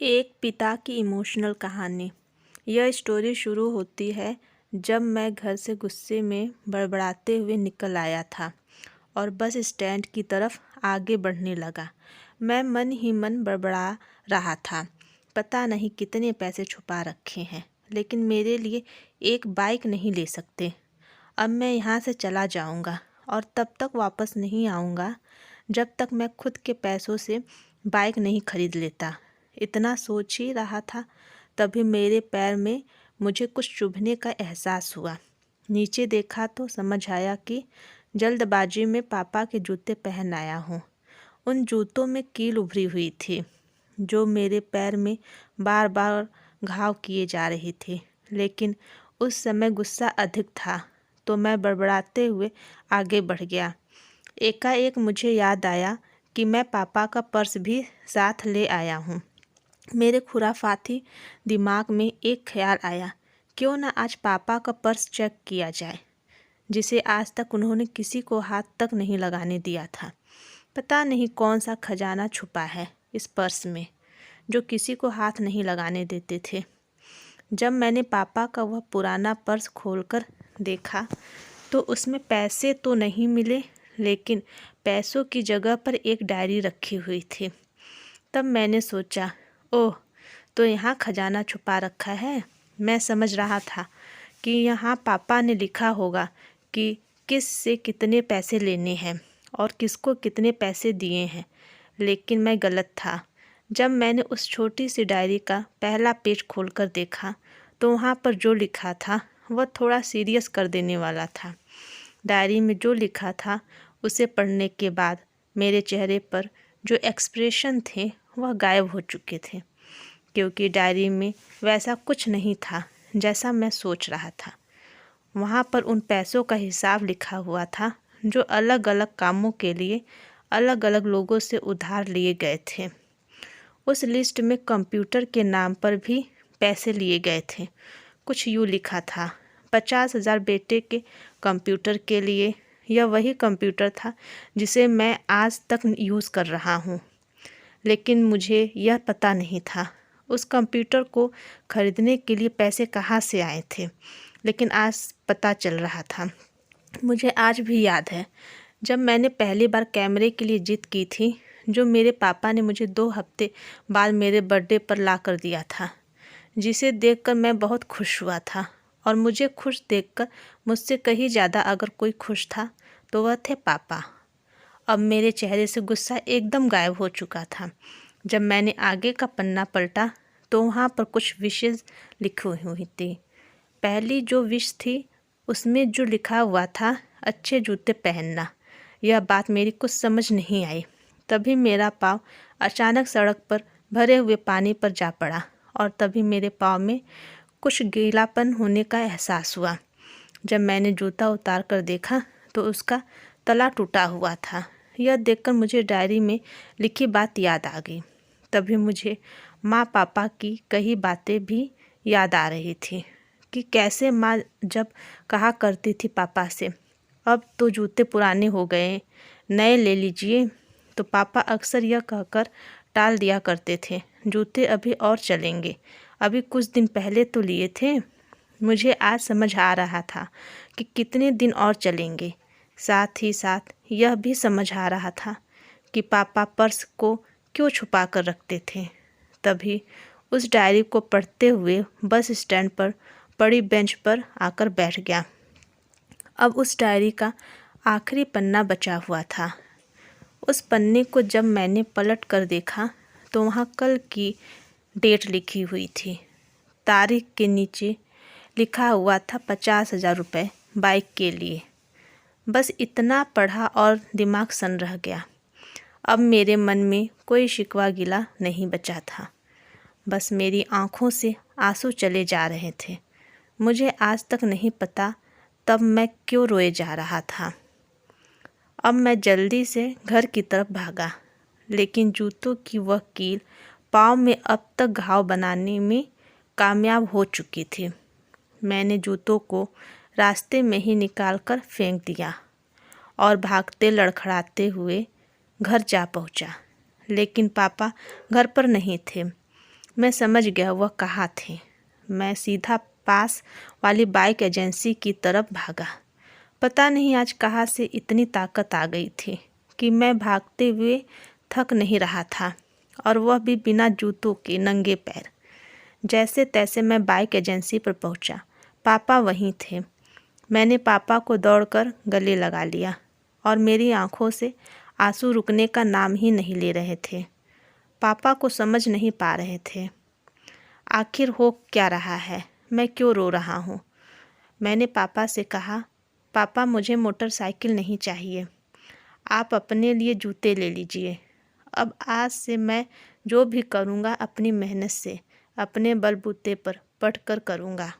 एक पिता की इमोशनल कहानी। यह स्टोरी शुरू होती है जब मैं घर से गुस्से में बड़बड़ाते हुए निकल आया था और बस स्टैंड की तरफ आगे बढ़ने लगा। मैं मन ही मन बड़बड़ा रहा था, पता नहीं कितने पैसे छुपा रखे हैं, लेकिन मेरे लिए एक बाइक नहीं ले सकते। अब मैं यहाँ से चला जाऊँगा और तब तक वापस नहीं आऊँगा जब तक मैं खुद के पैसों से बाइक नहीं खरीद लेता। इतना सोच ही रहा था, तभी मेरे पैर में मुझे कुछ चुभने का एहसास हुआ। नीचे देखा तो समझ आया कि जल्दबाजी में पापा के जूते पहन आया हूँ। उन जूतों में कील उभरी हुई थी, जो मेरे पैर में बार बार घाव किए जा रही थी। लेकिन उस समय गुस्सा अधिक था, तो मैं बड़बड़ाते हुए आगे बढ़ गया। एकाएक मुझे याद आया कि मैं पापा का पर्स भी साथ ले आया हूँ। मेरे खुराफाती दिमाग में एक ख्याल आया, क्यों न आज पापा का पर्स चेक किया जाए, जिसे आज तक उन्होंने किसी को हाथ तक नहीं लगाने दिया था। पता नहीं कौन सा खजाना छुपा है इस पर्स में, जो किसी को हाथ नहीं लगाने देते थे। जब मैंने पापा का वह पुराना पर्स खोलकर देखा तो उसमें पैसे तो नहीं मिले, लेकिन पैसों की जगह पर एक डायरी रखी हुई थी। तब मैंने सोचा, ओह, तो यहाँ खजाना छुपा रखा है। मैं समझ रहा था कि यहाँ पापा ने लिखा होगा कि किस से कितने पैसे लेने हैं और किसको कितने पैसे दिए हैं, लेकिन मैं गलत था। जब मैंने उस छोटी सी डायरी का पहला पेज खोलकर देखा तो वहाँ पर जो लिखा था वह थोड़ा सीरियस कर देने वाला था। डायरी में जो लिखा था उसे पढ़ने के बाद मेरे चेहरे पर जो एक्सप्रेशन थे वह गायब हो चुके थे, क्योंकि डायरी में वैसा कुछ नहीं था जैसा मैं सोच रहा था। वहाँ पर उन पैसों का हिसाब लिखा हुआ था जो अलग अलग कामों के लिए अलग अलग लोगों से उधार लिए गए थे। उस लिस्ट में कंप्यूटर के नाम पर भी पैसे लिए गए थे। कुछ यूँ लिखा था, 50,000 बेटे के कंप्यूटर के लिए। यह वही कंप्यूटर था जिसे मैं आज तक यूज़ कर रहा हूँ, लेकिन मुझे यह पता नहीं था उस कंप्यूटर को खरीदने के लिए पैसे कहाँ से आए थे। लेकिन आज पता चल रहा था। मुझे आज भी याद है जब मैंने पहली बार कैमरे के लिए जिद की थी, जो मेरे पापा ने मुझे 2 हफ्ते बाद मेरे बर्थडे पर ला कर दिया था, जिसे देखकर मैं बहुत खुश हुआ था। और मुझे खुश देखकर मुझसे कहीं ज़्यादा अगर कोई खुश था तो वह थे पापा। अब मेरे चेहरे से गुस्सा एकदम गायब हो चुका था। जब मैंने आगे का पन्ना पलटा तो वहाँ पर कुछ विशेज़ लिखी हुई थी। पहली जो विश थी उसमें जो लिखा हुआ था, अच्छे जूते पहनना। यह बात मेरी कुछ समझ नहीं आई। तभी मेरा पाँव अचानक सड़क पर भरे हुए पानी पर जा पड़ा और तभी मेरे पाँव में कुछ गीलापन होने का एहसास हुआ। जब मैंने जूता उतार कर देखा तो उसका तला टूटा हुआ था। यह देखकर मुझे डायरी में लिखी बात याद आ गई। तभी मुझे माँ पापा की कई बातें भी याद आ रही थी कि कैसे माँ जब कहा करती थी पापा से, अब तो जूते पुराने हो गए, नए ले लीजिए, तो पापा अक्सर यह कहकर टाल दिया करते थे, जूते अभी और चलेंगे, अभी कुछ दिन पहले तो लिए थे। मुझे आज समझ आ रहा था कि कितने दिन और चलेंगे। साथ ही साथ यह भी समझ आ रहा था कि पापा पर्स को क्यों छुपा कर रखते थे। तभी उस डायरी को पढ़ते हुए बस स्टैंड पर पड़ी बेंच पर आकर बैठ गया। अब उस डायरी का आखिरी पन्ना बचा हुआ था। उस पन्ने को जब मैंने पलट कर देखा तो वहाँ कल की डेट लिखी हुई थी। तारीख के नीचे लिखा हुआ था 50,000 रुपये बाइक के लिए। बस इतना पढ़ा और दिमाग सन रह गया। अब मेरे मन में कोई शिकवा गिला नहीं बचा था, बस मेरी आँखों से आंसू चले जा रहे थे। मुझे आज तक नहीं पता तब मैं क्यों रोए जा रहा था। अब मैं जल्दी से घर की तरफ भागा, लेकिन जूतों की वह कील पाँव में अब तक घाव बनाने में कामयाब हो चुकी थी। मैंने जूतों को रास्ते में ही निकाल कर फेंक दिया और भागते लड़खड़ाते हुए घर जा पहुंचा। लेकिन पापा घर पर नहीं थे। मैं समझ गया वह कहाँ थे। मैं सीधा पास वाली बाइक एजेंसी की तरफ भागा। पता नहीं आज कहाँ से इतनी ताकत आ गई थी कि मैं भागते हुए थक नहीं रहा था, और वह भी बिना जूतों के नंगे पैर। जैसे तैसे मैं बाइक एजेंसी पर पहुंचा। पापा वहीं थे। मैंने पापा को दौड़कर गले लगा लिया और मेरी आंखों से आंसू रुकने का नाम ही नहीं ले रहे थे। पापा को समझ नहीं पा रहे थे आखिर हो क्या रहा है, मैं क्यों रो रहा हूँ। मैंने पापा से कहा, पापा मुझे मोटरसाइकिल नहीं चाहिए, आप अपने लिए जूते ले लीजिए। अब आज से मैं जो भी करूँगा अपनी मेहनत से अपने बलबूते पर पढ़ कर करूँगा।